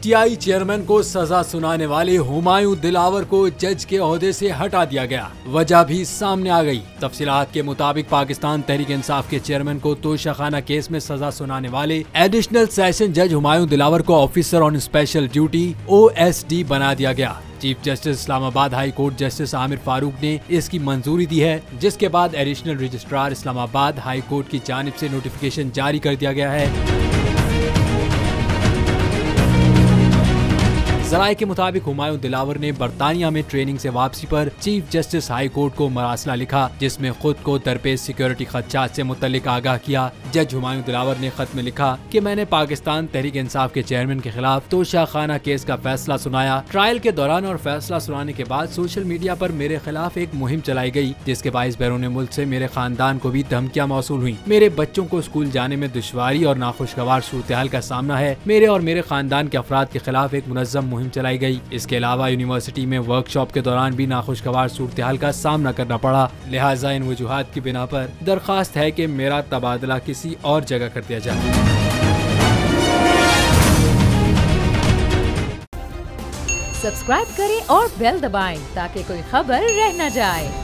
PTI chairman को सजा सुनाने वाले हुमायूं दिलावर को जज के ओहदे से हटा दिया गया। वजह भी सामने आ गई। तफसीलात के मुताबिक पाकिस्तान तहरीक इंसाफ के चेयरमैन को तोशाखाना केस में सजा सुनाने वाले एडिशनल सेशन जज हुमायूं दिलावर को officer on special duty OSD बना दिया गया। Chief justice Islamabad high court justice Aamir Farooq ने इसकी मंजूरी दी है, जिसके बाद additional registrar Islamabad high court की जानिब से नोटिफिकेशन जारी कर दिया गया है। जराये के मुताबिक हुमायूं दिलावर ने बरतानिया में ट्रेनिंग से वापसी पर चीफ जस्टिस हाई कोर्ट को मरासला लिखा, जिसमें खुद को दरपेश सिक्योरिटी खदशात से मुतल्लिक आगाह किया। जज हुमायूं दिलावर ने खत में लिखा कि मैंने पाकिस्तान तहरीक इंसाफ के चेयरमैन के खिलाफ तोशाखाना केस का फैसला सुनाया। ट्रायल के दौरान और फैसला सुनाने के बाद सोशल मीडिया पर मेरे खिलाफ एक मुहिम चलाई गई, जिसके बाइस बैरून मुल्क से मेरे खानदान को भी धमकियां मौसूल हुई। मेरे बच्चों को स्कूल जाने में दुश्वारी और नाखुशगवार सूरत-ए-हाल का सामना है। मेरे और मेरे खानदान के अफराद के खिलाफ एक मुनज़्ज़म मुहिम चलाई गई। इसके अलावा यूनिवर्सिटी में वर्कशॉप के दौरान भी नाखुशगवार सूरत-ए-हाल का सामना करना पड़ा। लिहाजा इन वजूहात की बिना पर दरखास्त है कि मेरा तबादला किसी और जगह कर दिया जाए। सब्सक्राइब करें और बेल दबाएं ताकि कोई खबर रह न जाए।